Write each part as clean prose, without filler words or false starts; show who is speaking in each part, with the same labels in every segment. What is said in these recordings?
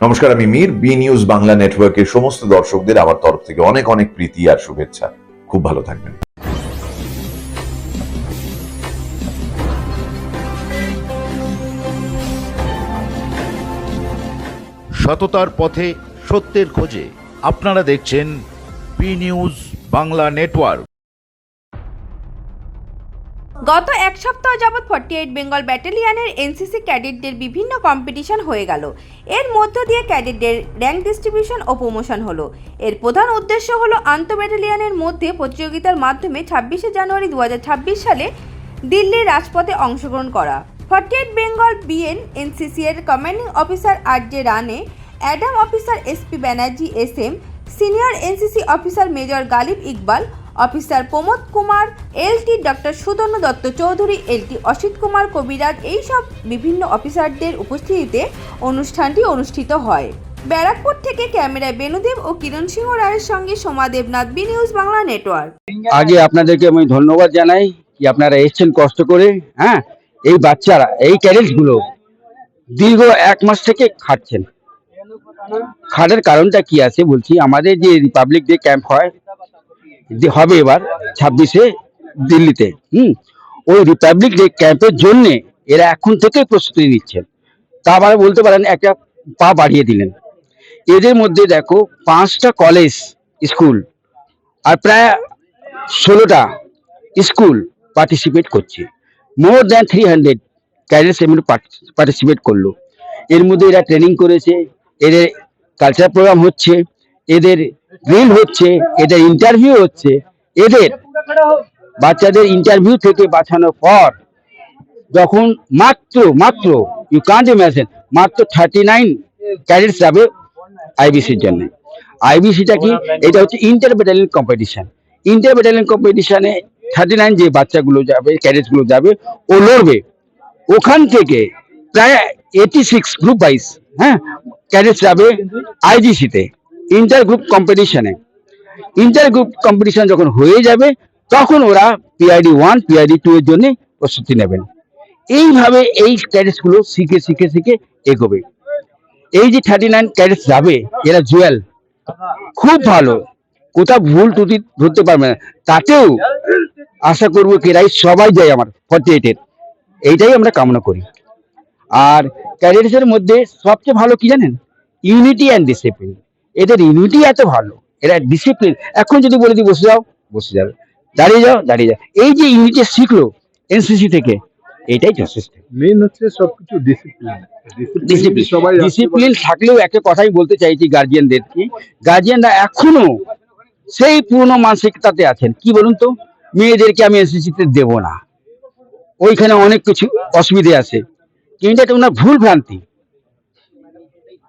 Speaker 1: নমস্কার, আমি Mir. B news Bangla নেটওয়ার্কের সমস্ত দর্শকদের আমার তরফ থেকে অনেক অনেক প্রীতি আর শুভেচ্ছা। খুব ভালো থাকবেন।
Speaker 2: সততার পথে সত্যের খোঁজে আপনারা দেখছেন বি নিউজ বাংলা নেটওয়ার্ক।
Speaker 3: গত এক সপ্তাহ যাবৎ 48 বেঙ্গল ব্যাটালিয়নের এনসিসি ক্যাডেটদের বিভিন্ন কম্পিটিশন হয়ে গেল। এর মধ্য দিয়ে ক্যাডেটদের র্যাঙ্ক ডিস্ট্রিবিউশন ও প্রমোশন হলো। এর প্রধান উদ্দেশ্য হলো আন্তঃ ব্যাটালিয়নের মধ্যে প্রতিযোগিতার মাধ্যমে 26শে জানুয়ারি 2026 সালে দিল্লির রাজপথে অংশগ্রহণ করা। 48 বেঙ্গল বিএন এনসিসি এর কমান্ডিং অফিসার আর.জে. রানে, অ্যাডাম officer SP. Banerjee SM., senior NCC officer major Ghalib Iqbal, officer Pramod Kumar LT., doctor Sudarna Dutta Chowdhury LT., Asit Kumar Kabiraj, এইসব বিভিন্ন অফিসারদের উপস্থিতিতে অনুষ্ঠানটি অনুষ্ঠিত হয়। ব্যারাকপুর থেকে ক্যামেরায় বেনুদেব ও কিরণ সিংহ রায়ের সঙ্গে Soma Debnath, B news Bangla network.
Speaker 4: আগে আপনাদেরকে আমি ধন্যবাদ জানাই কি আপনারা এসেছেন কষ্ট করে। এই বাচ্চারা, এই ক্যাডেটস গুলো দীর্ঘ 1 মাস থেকে খাটছেন। খাটার কারণটা কি আছে বলছি। আমাদের যে রিপাবলিক ডে ক্যাম্প হবে এবার 26শে দিল্লিতে, ওই রিপাবলিক ডে ক্যাম্পের জন্য এরা এখন থেকে প্রস্তুতি নিচ্ছেন। তা আবার বলতে পারেন একটা পা বাড়িয়ে দিলেন। এদের মধ্যে দেখো 5টা কলেজ স্কুল আর প্রায় 16টা স্কুল পার্টিসিপেট করছে। মোর দ্যান 300 ক্যাডেটস পার্টিসিপেট করলো। এর মধ্যে এরা ট্রেনিং করেছে, এদের কালচার প্রোগ্রাম হচ্ছে, এদের ড্রিল হচ্ছে, এদের ইন্টারভিউ হচ্ছে। এদের বাচ্চাদের ইন্টারভিউ থেকে বাঁচানোর পর যখন মাত্র ইউ কান্ট ইমাজিন, মাত্র 39 ক্যাডেটস যাবে আইবিসির জন্য। আইবিসিটা কি? এটা হচ্ছে inter battalion competition. Inter battalion কম্পিটিশনে 39 যে বাচ্চাগুলো যাবে, ক্যাডেটস গুলো যাবে, ও লড়বে। ওখান থেকে প্রায় 86 গ্রুপ ওয়াইজ ক্যাডেটস যাবে আইজিসিতে ইন্টার গ্রুপ কম্পিটিশনে। ইন্টার গ্রুপ কম্পিটিশন যখন হয়ে যাবে তখন ওরা পিআইডি 1 পিআইডি 2 এর জন্য প্রস্তুতি নেবেন। এইভাবে এই ক্যাডেটস গুলো শিখে এগোবে। এই যে 39 ক্যাডেটস যাবে, এরা জুয়েল, খুব ভালো, কোথাও ভুল ত্রুটি ধরতে পারবে না। তাতেও আশা করবো কি এরাই সবাই যায় আমার 48 এর, এইটাই আমরা কামনা করি। আর ক্যাডেটস এর মধ্যে সবচেয়ে ভালো কি জানেন? Unity and discipline. এদের ইউনিটি এত ভালো, এরা ডিসিপ্লিন। এখন যদি বলে দিই বসে যাও, বসে যাবে, দাঁড়িয়ে যাও, দাঁড়িয়ে যাও। এই যে ইউনিটি শিখলো এনসিসি থেকে, এটাই যথেষ্ট।
Speaker 5: মেইন হচ্ছে সবকিছু ডিসিপ্লিন।
Speaker 4: ডিসিপ্লিন থাকলেও একটা কথাই বলতে চাইছি গার্জিয়ানদের কি, গার্জিয়ানরা এখনো সেই পুরনো মানসিকতাতে আছেন। কি বলুন তো, মেয়েদেরকে আমি এনসিসিতে দেব না, ওইখানে অনেক কিছু অসুবিধে আছে। কিন্তু এটা ওনার ভুল ভ্রান্তি।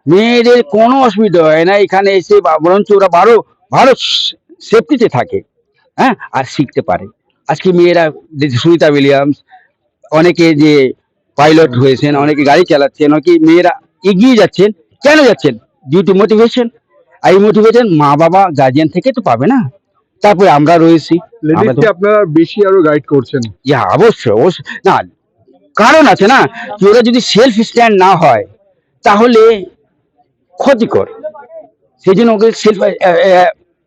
Speaker 4: মেয়েদের কোনো অসুবিধা হয় না এখানে এসে, বরঞ্চ ওরা ভালো সেফটিতে থাকে, আর শিখতে পারে। আজকে মেয়েরা, সুনিতা উইলিয়ামস, অনেকে যে পাইলট হয়েছেন, অনেকে গাড়ি চালাচ্ছেন, অনেকে মেয়েরা এগিয়ে যাচ্ছেন। কেন যাচ্ছেন? Due to motivation. এই মোটিভেশন মা বাবা গার্জিয়ান থেকে তো পাবে না। তারপরে আমরা রয়েছি,
Speaker 5: আপনারা বেশি আরো গাইড করছেন।
Speaker 4: অবশ্যই না, কারণ আছে না, ওরা যদি সেলফ স্ট্যান্ড না হয় তাহলে ক্ষতিকর। সেই জন্য ওকে সেলফ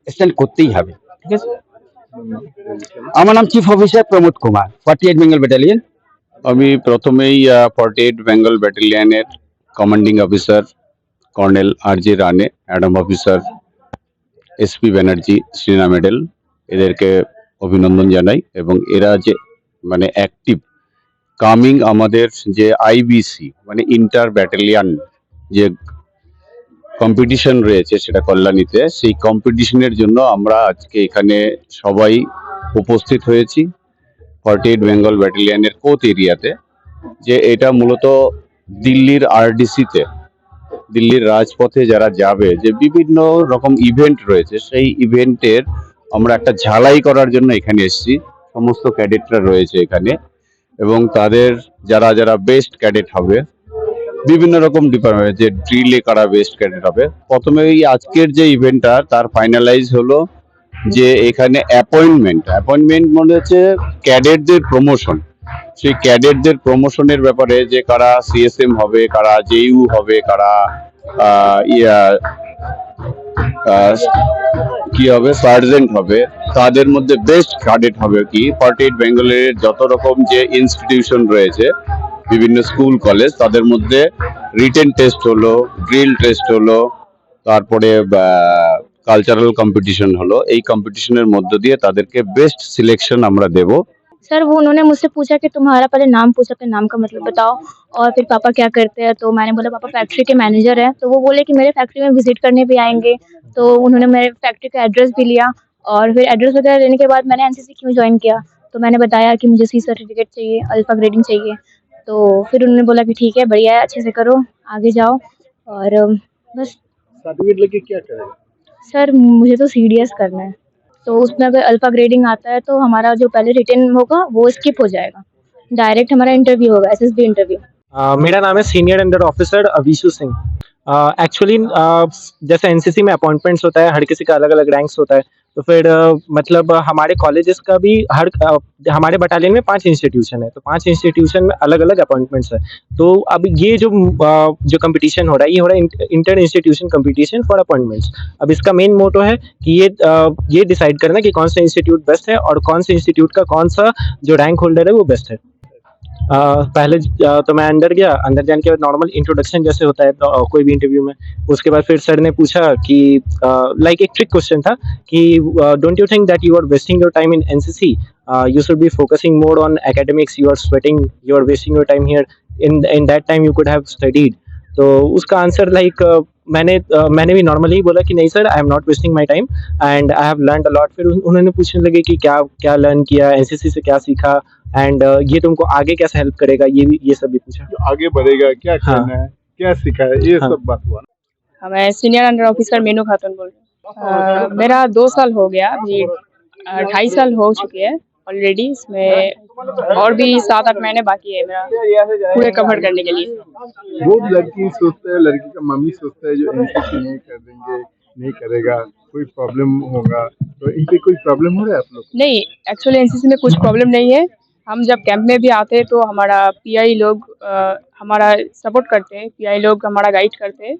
Speaker 4: স্ট্যান্ড করতেই হবে। ঠিক আছে। আমার নাম chief officer Pramod Kumar, 48 Bengal battalion.
Speaker 6: আমি প্রথমেই 48 Bengal ব্যাটালিয়নের commanding officer colonel RJ. Rane, অ্যাডাম officer SP. Banerjee, Shreena medal, এদেরকে অভিনন্দন জানাই। এবং এরা যে মানে অ্যাক্টিভ কামিং আমাদের যে আইবিসি মানে ইন্টার ব্যাটালিয়ন যে কম্পিটিশন রয়েছে সেটা কল্যাণীতে, সেই কম্পিটিশনের জন্য আমরা আজকে এখানে সবাই উপস্থিত হয়েছি 48 বেঙ্গল ব্যাটালিয়নের কোচ এরিয়াতে। যে এটা মূলত দিল্লির আরডিসিতে, দিল্লির রাজপথে যারা যাবে, যে বিভিন্ন রকম ইভেন্ট রয়েছে, সেই ইভেন্টের আমরা একটা ঝালাই করার জন্য এখানে এসেছি। সমস্ত ক্যাডেটরা রয়েছে এখানে এবং তাদের যারা যারা বেস্ট ক্যাডেট হবে, বিভিন্ন রকম ডিপার্টমেন্ট, যে ড্রিলে কারা বেস্ট ক্যাডেট হবে। প্রথমে এই আজকের যে ইভেন্টটা তার ফাইনালাইজ হলো যে এখানে অ্যাপয়েন্টমেন্ট মনে হচ্ছে ক্যাডেটদের প্রমোশন। সেই ক্যাডেটদের প্রমোশনের ব্যাপারে যে কারা সিএসএম হবে, কারা জেইউ হবে, কারা কি হবে, সার্জেন্ট হবে, তাদের মধ্যে বেস্ট ক্যাডেট হবে কি 48 বেঙ্গলের যত রকম যে ইনস্টিটিউশন রয়েছে, বিভিন্ন স্কুল কলেজ, তাদের মধ্যে রিটেন টেস্ট হলো, ড্রিল টেস্ট হলো, তারপরে কালচারাল কম্পিটিশন হলো। এই কম্পিটিশনের মধ্য দিয়ে তাদেরকে বেস্ট সিলেকশন আমরা দেব।
Speaker 7: सर वो उन्होंने मुझसे पूछा कि तुम्हारा पहले नाम पूछा, अपने नाम का मतलब बताओ और फिर पापा क्या करते हैं। तो मैंने बोला पापा फैक्ट्री के मैनेजर है। तो वो बोले कि मेरे फैक्ट्री में विजिट करने भी आएंगे। तो उन्होंने मेरे फैक्ट्री का एड्रेस भी लिया और फिर एड्रेस वगैरह लेने के बाद मैंने एनसीसी क्यों ज्वाइन किया। तो मैंने बताया कि मुझे सी सर्टिफिकेट चाहिए, अल्फा ग्रेडिंग चाहिए। तो फिर उन्होंने बोला कि ठीक है, बढ़िया है, अच्छे से करो, आगे जाओ। और बस
Speaker 5: सर्टिफिकेट लेके क्या करेगा?
Speaker 7: सर मुझे तो सीडीएस करना है। तो उसमें अगर अल्फा ग्रेडिंग आता है तो हमारा जो पहले रिटन होगा वो स्किप हो जाएगा, डायरेक्ट हमारा इंटरव्यू होगा, एसएसबी इंटरव्यू।
Speaker 8: मेरा नाम है senior under officer Avishu Singh. Actually जैसे एनसीसी में अपॉइंटमेंट्स होता है, हर किसी का अलग अलग रैंक्स होता है। तो फिर मतलब हमारे कॉलेजेस का भी हमारे बटालियन में 5 इंस्टीट्यूशन है, तो 5 इंस्टीट्यूशन में अलग अलग अपॉइंटमेंट्स है। तो अब ये जो कंपटीशन हो रहा है, ये हो रहा है inter institution competition for appointments. अब इसका मेन मोटो है कि ये डिसाइड करना कि कौन सा इंस्टीट्यूट बेस्ट है और कौन से इंस्टीट्यूट का कौन सा जो रैंक होल्डर है वो बेस्ट है। पहले तो मैं अंदर गया, अंदर जाने के बाद नॉर्मल इंट्रोडक्शन जैसे होता है तो कोई भी इंटरव्यू में, उसके बाद फिर सर ने पूछा कि लाइक एक ट्रिक क्वेश्चन था कि don't you think that you are wasting your time in NCC, you should be focusing more on academics, you are sweating, you are wasting your time here, in that time you could have studied. तो उसका answer like मैंने भी normally बोला कि नहीं sir, I am not wasting my time and I have learned a lot. फिर उन्होंने पूछने लगे कि क्या लर्न किया, एनसीसी से क्या सीखा एंड ये तुमको आगे कैसे हेल्प करेगा, ये सब भी पूछा।
Speaker 5: जो आगे बढ़ेगा, क्या करना है, क्या सीखा है, ये
Speaker 8: हाँ।
Speaker 5: सब बात हुआ ना।
Speaker 9: मैं सीनियर अंडर ऑफिसर मीनू खातून बोल रही हूँ। मेरा 2 साल हो गया, अभी 2.5 साल हो चुके हैं ऑलरेडी। इसमें और भी 7-8 महीने बाकी है मेरा पूरे कवर करने के लिए।
Speaker 5: वो लड़की सोचता है, लड़की का मम्मी सोचता है जो एनसीसी नहीं कर देंगे, नहीं करेगा, कोई प्रॉब्लम होगा। तो इन पे कोई प्रॉब्लम हो रहा है आप लोग?
Speaker 9: नहीं, एक्चुअली एनसीसी में कुछ प्रॉब्लम नहीं है। हम जब कैंप में भी आते हैं तो हमारा पीआई लोग हमारा सपोर्ट करते हैं, पीआई लोग हमारा गाइड करते हैं।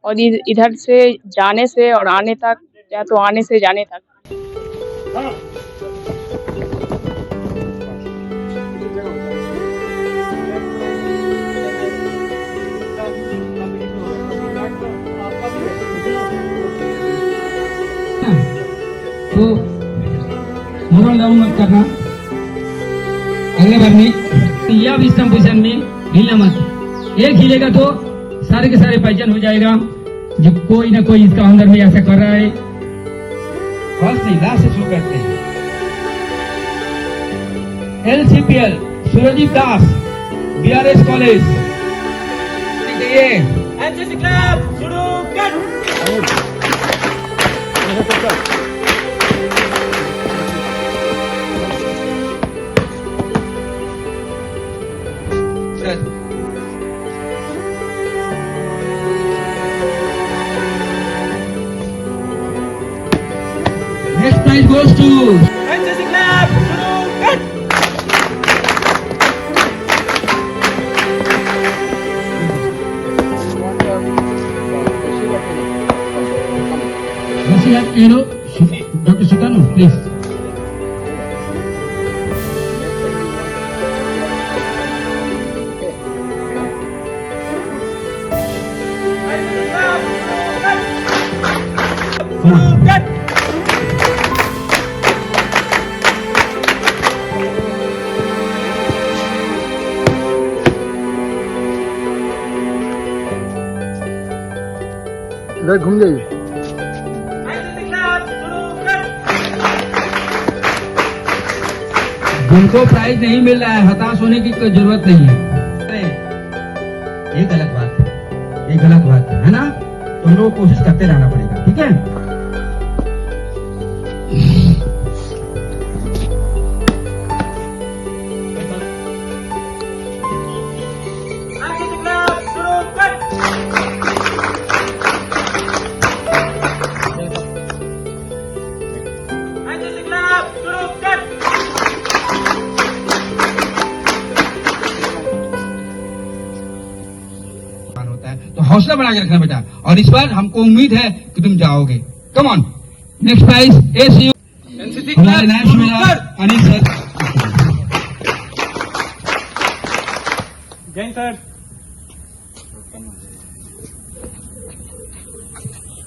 Speaker 9: और इधर से जाने से और आने तक, या तो आने से जाने तक।
Speaker 10: तो मोरल डाउन मत करना, आगे बढ़ने या विश्राम पोजीशन में हिलना मत। एक हिलेगा तो सारे के सारे पहचान हो जाएगा जो कोई ना कोई इसका अंदर में ऐसा कर रहा है। फर्स्ट नहीं, लास्ट से शुरू करते हैं। एलसीपीएल सूरजीत दास, बीआरएस कॉलेज। एनसीसी क्लब शुरू कर। Next prize goes to NCC Club. Dr. Sutanu, please.
Speaker 5: इधर घूम जाइए।
Speaker 10: जिनको प्राइज नहीं मिल रहा है, हताश होने की कोई जरूरत नहीं है। ये गलत बात है, ये गलत बात है ना। तो हम लोग कोशिश करते रहना पड़ेगा, ठीक है। तो हौसला बना के रखना बेटा, और इस बार हमको उम्मीद है कि तुम जाओगे। Come on, next prize ACU हमारे नायब सूबेदार अनिल सर।
Speaker 8: जय सर।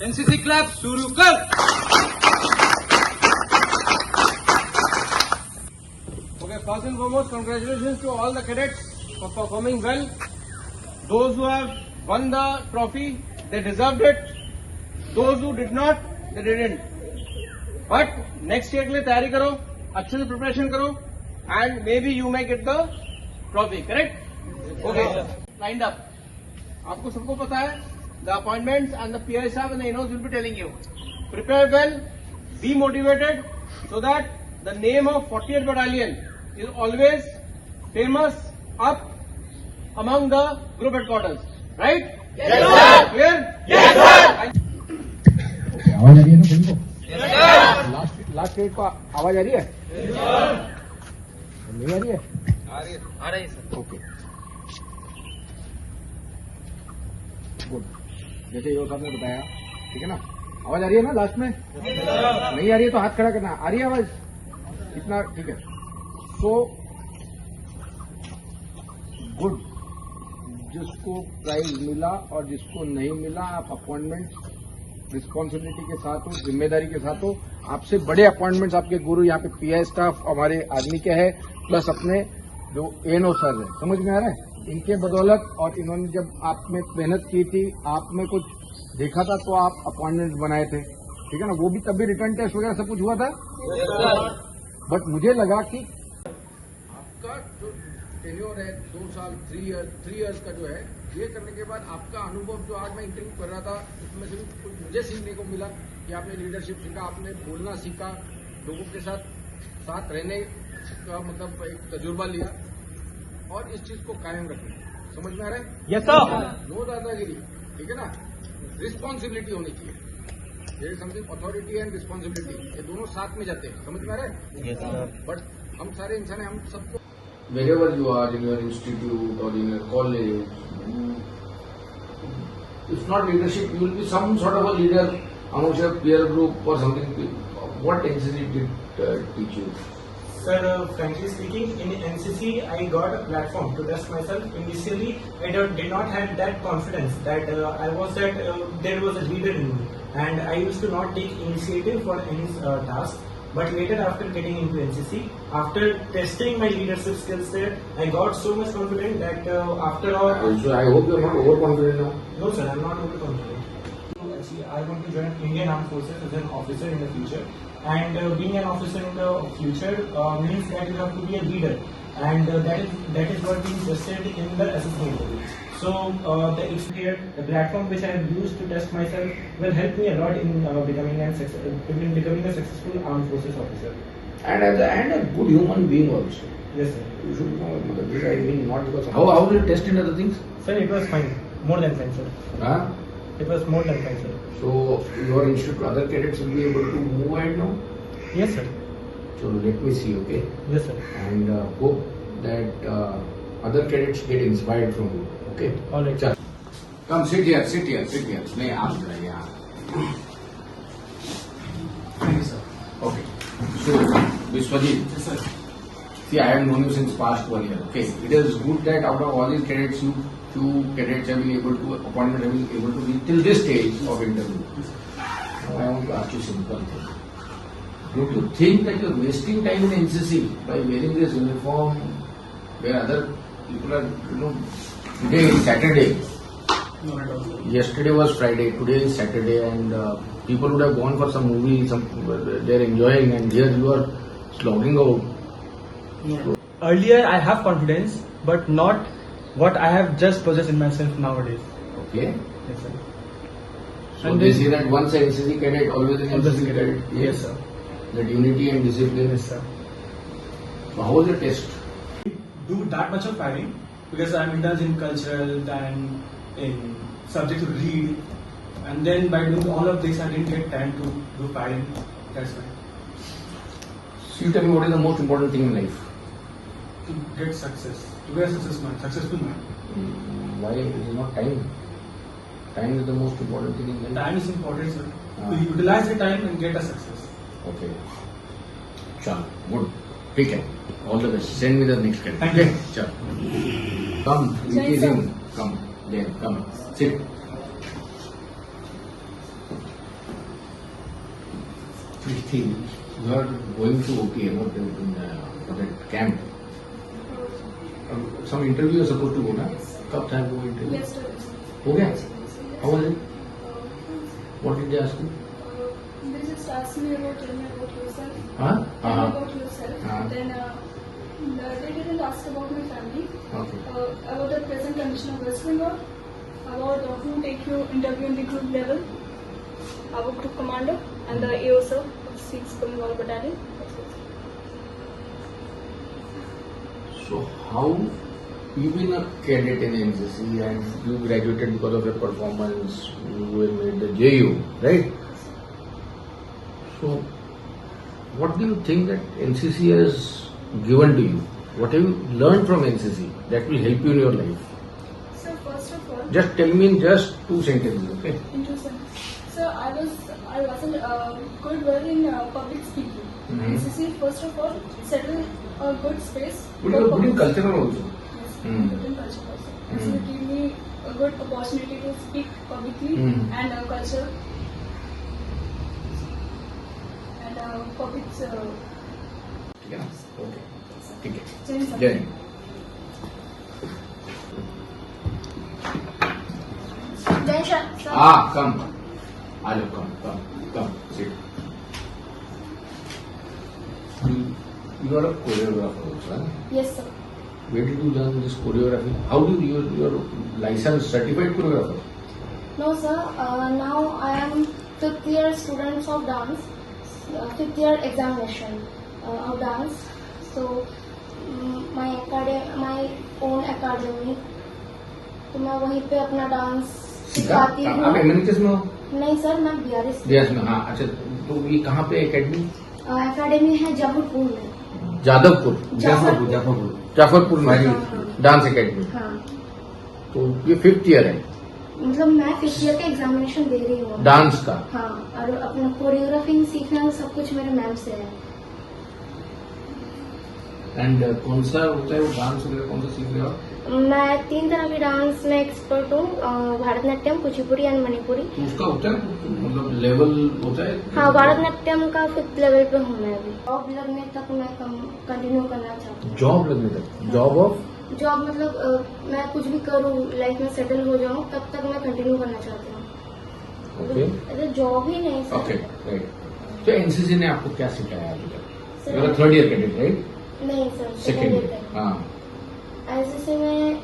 Speaker 10: एनसीसी क्लब शुरू कर।
Speaker 11: Okay, first and foremost, congratulations to all the cadets for performing well. Those who have won the trophy, they deserved it. Those who did not, they didn't. But next year के लिए तैयारी करो, अच्छे से preparation करो, and maybe you may get the trophy. Correct? Okay. Lined up. आपको सबको पता है, the appointments and the PI staff and the NOs will be telling you. Prepare well, be motivated, so that the name of 40th Battalion is always famous up among the group headquarters. Right? Yes, sir. Clear? Yes, sir.
Speaker 5: आवाज आ रही है ना सभी को? Last credit को आवाज आ रही है? नहीं आ रही है?
Speaker 11: आ रही है सर।
Speaker 5: Okay, good. जैसे यो साहब ने बताया, ठीक है ना? आवाज आ रही है ना लास्ट में? नहीं आ रही है तो हाथ खड़ा करना। आ रही है आवाज? इतना ठीक है। सो गुड, जिसको प्राइज मिला और जिसको नहीं मिला, आप अपॉइंटमेंट रिस्पॉन्सिबिलिटी के साथ हो, जिम्मेदारी के साथ हो। आपसे बड़े अपॉइंटमेंट्स आपके गुरु यहाँ पे पीआई स्टाफ हमारे आदमी के है, प्लस अपने जो एनओ सर है, समझ में आ रहा है? इनके बदौलत, और इन्होंने जब आप में मेहनत की थी, आप में कुछ देखा था तो आप अपॉइंटमेंट बनाए थे, ठीक है ना? वो भी तब भी रिटर्न टेस्ट वगैरह सब कुछ हुआ था। बट मुझे लगा कि आपका जो टेन्योर है 2 साल 3 इयर्स का जो है, ये करने के बाद आपका अनुभव जो आज मैं इंटरव्यू कर रहा था, उसमें से भी कुछ मुझे सीखने को मिला कि आपने लीडरशिप सीखा, आपने बोलना सीखा, लोगों के साथ रहने का मतलब एक तजुर्बा लिया, और इस चीज को कायम रखें। समझ में आ रहा है?
Speaker 8: Yes sir.
Speaker 5: नो दादागिरी, ठीक है ना? रिस्पॉन्सिबिलिटी होनी चाहिए। There is something, authority and responsibility, ये दोनों साथ में जाते हैं। समझ में आ रहा है?
Speaker 8: Yes sir.
Speaker 5: बट हम सारे इंसान हैं, हम सबको wherever you are in your institute or in your college, if not leadership, you will be some sort of a leader amongst your peer group or something. What NCC did teach you?
Speaker 8: Sir, frankly speaking, in NCC I got a platform to test myself. Initially, I did not have that confidence that there was a leader in me, and I used to not take initiative for any task. But later, after getting into NCC, after testing my leadership skills there, I got so much confident that after all.
Speaker 5: So I hope you are not overconfident now.
Speaker 8: No, sir, I am not overconfident. Actually, I want to join Indian Armed Forces as an officer in the future. And being an officer in the future means that you have to be a leader, and that is what being tested in the assessment interview. So the platform which I have used to test myself will help me a lot in becoming a successful armed forces officer.
Speaker 5: And a good human being also.
Speaker 8: Yes, sir.
Speaker 5: You should know this. I mean, not because how did you test in other things?
Speaker 8: Sir, it was fine, more than fine, sir.
Speaker 5: Huh?
Speaker 8: It was more than fine, sir.
Speaker 5: So your institute, other cadets will be able to move ahead now.
Speaker 8: Yes, sir.
Speaker 5: So let me see, okay?
Speaker 8: Yes, sir.
Speaker 5: And hope that other cadets get inspired from you. Okay.
Speaker 8: All right.
Speaker 5: Chal. Come sit here. नहीं आप जरा यहाँ. Okay. So Vishwajit. Yes, sir. See, I have known you since past 1 year. Okay. It is good that out of all these cadets, few cadets have been able to appointment have been able to be till this stage of interview. Now I want to ask you simple thing. Don't you think that you're wasting time in NCC by wearing this uniform where other people are, today is Saturday. Yesterday was Friday, today is Saturday, and people would have gone for some movie, they're enjoying, and here you are slogging out.
Speaker 8: Earlier, I have confidence, but not what I have just possessed in myself nowadays.
Speaker 5: Okay?
Speaker 8: Yes, sir.
Speaker 5: So
Speaker 8: And
Speaker 5: they
Speaker 8: this-
Speaker 5: say that once an NCC cadet, always an
Speaker 8: Always
Speaker 5: NCC
Speaker 8: a
Speaker 5: cadet.
Speaker 8: cadet. Yes, sir.
Speaker 5: That unity and discipline.
Speaker 8: Yes, sir.
Speaker 5: So how was the test?
Speaker 8: Do that much of firing because I'm indulged in cultural and in subject to read, and then by doing all of this, I didn't get time to do firing. That's why.
Speaker 5: So you tell me what is the most important thing in life?
Speaker 8: To get success, to be a successful man.
Speaker 5: Why it is not time? Time is the most important thing in life.
Speaker 10: Time is important, sir. To utilize the time and get a success.
Speaker 5: Okay. Chal, good. Take care. All the best. Send me the next candidate.
Speaker 10: Thank you.
Speaker 5: Okay? Chal. Come, it is in. Come. There, come. Sit. Preeti, you are going to OPM for that camp. Some interview you are supposed to go, na? कब था वो interview? हो गया? How was it? What did they ask you?
Speaker 7: They just asked me tell me about yourself.
Speaker 5: Huh?
Speaker 7: About yourself.
Speaker 5: Uh-huh.
Speaker 7: Then they didn't ask about my family.
Speaker 5: Okay.
Speaker 7: About the present condition of West Bengal. About who take you interview in the group level. Our group commander and the AO sir of 6th Bengal Battalion.
Speaker 5: So how you been a cadet in NCC and you graduated because of your performance, you were made the JU, right? So what do you think that NCC has given to you? What have you learned from NCC that will help you in your life?
Speaker 7: So first of all,
Speaker 5: Just tell me in just 2 sentences, okay?
Speaker 7: so I wasn't good well in public speaking. NCC first of all settle a good space.
Speaker 5: But you are good in cultural also.
Speaker 7: Yes,
Speaker 5: Hmm.
Speaker 7: good in culture also. So it gave me a good opportunity to speak publicly and culture and public.
Speaker 5: ठीक है ना? Okay. ठीक है.
Speaker 7: Jai Hind.
Speaker 5: जय Hind. Ah, come. Hello, come. Sit. You are a choreographer also, huh?
Speaker 7: Yes, sir.
Speaker 5: Where did you learn this choreography? How do you are licensed certified choreographer?
Speaker 7: No, sir. Now I am 5th year students of dance, 5th year examination of dance. So my own academy. तो मैं वहीं पे अपना dance सिखाती
Speaker 5: आप
Speaker 7: हूँ.
Speaker 5: MNS में हो?
Speaker 7: नहीं सर, मैं BRS
Speaker 5: यस में. हाँ, अच्छा. तो ये कहाँ पे एकेडमी?
Speaker 7: एकेडमी है जाफरपुर में.
Speaker 5: जादवपुर. जाफरपुर में
Speaker 7: हाँ.
Speaker 5: Dance academy.
Speaker 7: हाँ,
Speaker 5: तो ये 5th ईयर है
Speaker 7: मतलब मैं 5th ईयर का एग्जामिनेशन दे रही हूँ.
Speaker 5: डांस का.
Speaker 7: हाँ, और अपना कोरियोग्राफी सीखना सब कुछ मेरे मैम से है.
Speaker 5: एंड कौन सा होता है वो डांस वगैरह कौन सा सीख रहे हो आप?
Speaker 7: मैं 3 तरह के डांस में एक्सपर्ट हूँ. भारतनाट्यम, कुचिपुड़ी एंड मणिपुरी.
Speaker 5: तो उसका होता है मतलब लेवल होता है?
Speaker 7: हाँ, भारतनाट्यम का 5th लेवल पे हूँ मैं अभी. जॉब लगने तक मैं कंटिन्यू करना चाहती हूँ.
Speaker 5: जॉब लगने तक? Job of?
Speaker 7: जॉब मतलब मैं कुछ भी करूँ, लाइफ में सेटल हो जाऊँ, तब तक मैं कंटिन्यू करना चाहती हूँ.
Speaker 5: ओके.
Speaker 7: जॉब ही नहीं सर.
Speaker 5: Okay, right. तो एनसीसी ने आपको क्या सिखाया अभी तक? You are 3rd year cadet, right?
Speaker 7: नहीं सर,
Speaker 5: 2nd ईयर. हाँ.
Speaker 7: एनसीसी में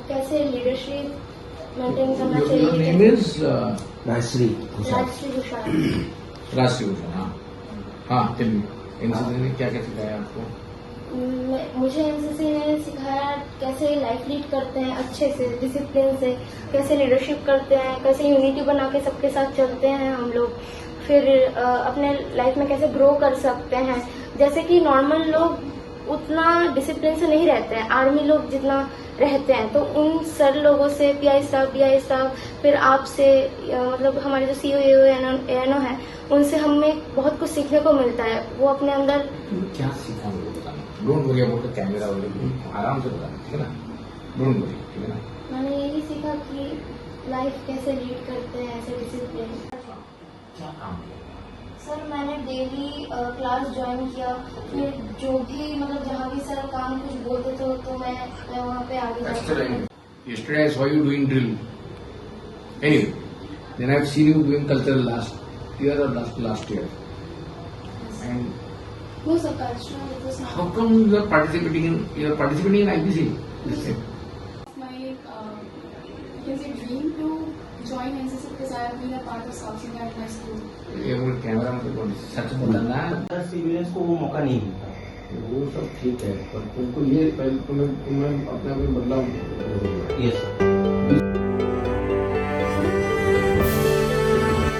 Speaker 7: कैसे लीडरशिप मेंटेन करना
Speaker 5: योर
Speaker 7: चाहिए.
Speaker 5: Name is
Speaker 4: Rajshri
Speaker 7: Rajshri Ghoshal.
Speaker 5: राष्ट्रीय भूषण. हाँ हाँ. एनसीसी ने क्या क्या सिखाया आपको?
Speaker 7: मुझे एनसीसी ने सिखाया कैसे लाइफ लीड करते हैं अच्छे से, डिसिप्लिन से, कैसे लीडरशिप करते हैं, कैसे यूनिटी बना के सबके साथ चलते हैं हम लोग, फिर अपने लाइफ में कैसे ग्रो कर सकते हैं. जैसे कि नॉर्मल लोग उतना डिसिप्लिन से नहीं रहते हैं, आर्मी लोग जितना रहते हैं, तो उन सर लोगों से, पीआई स्टाफ, डीआई स्टाफ, फिर आपसे मतलब हमारे जो सीओ एएनओ है, उनसे हमें बहुत कुछ सीखने को मिलता है. वो अपने अंदर
Speaker 5: क्या सीखा मुझे बताना. Don't worry about the camera वगैरह, आराम से बताना, ठीक है ना? डोंट वरी, ठीक है ना?
Speaker 7: मैंने यही सीखा कि लाइफ कैसे लीड करते हैं ऐसे डिसिप्लिन.
Speaker 5: क्या काम किया?
Speaker 7: सर मैंने डेली क्लास ज्वाइन किया, फिर जो भी मतलब जहाँ भी सर काम कुछ बोलते थे तो मैं वहाँ पे आगे
Speaker 5: That's
Speaker 7: जाती
Speaker 5: the right. Yesterday I saw you doing drill. Anyway, then I've seen you doing cultural last year or last year. And
Speaker 7: वो sir cultural it was
Speaker 5: how come you are participating in IPC? This thing.
Speaker 7: my you can say dream to join NCC because I have been a part of South India at my school.
Speaker 5: ये वो camera में तो सच बताना.
Speaker 4: Civilians को वो मौका नहीं मिलता.
Speaker 5: वो सब ठीक है, पर तुमको ये पहले तुम्हें अपने आप में बदलाव.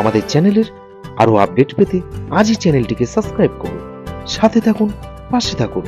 Speaker 12: আমাদের চ্যানেলের আরো আপডেট পেতে আজই চ্যানেলটিকে সাবস্ক্রাইব করুন, সাথে থাকুন, পাশে থাকুন।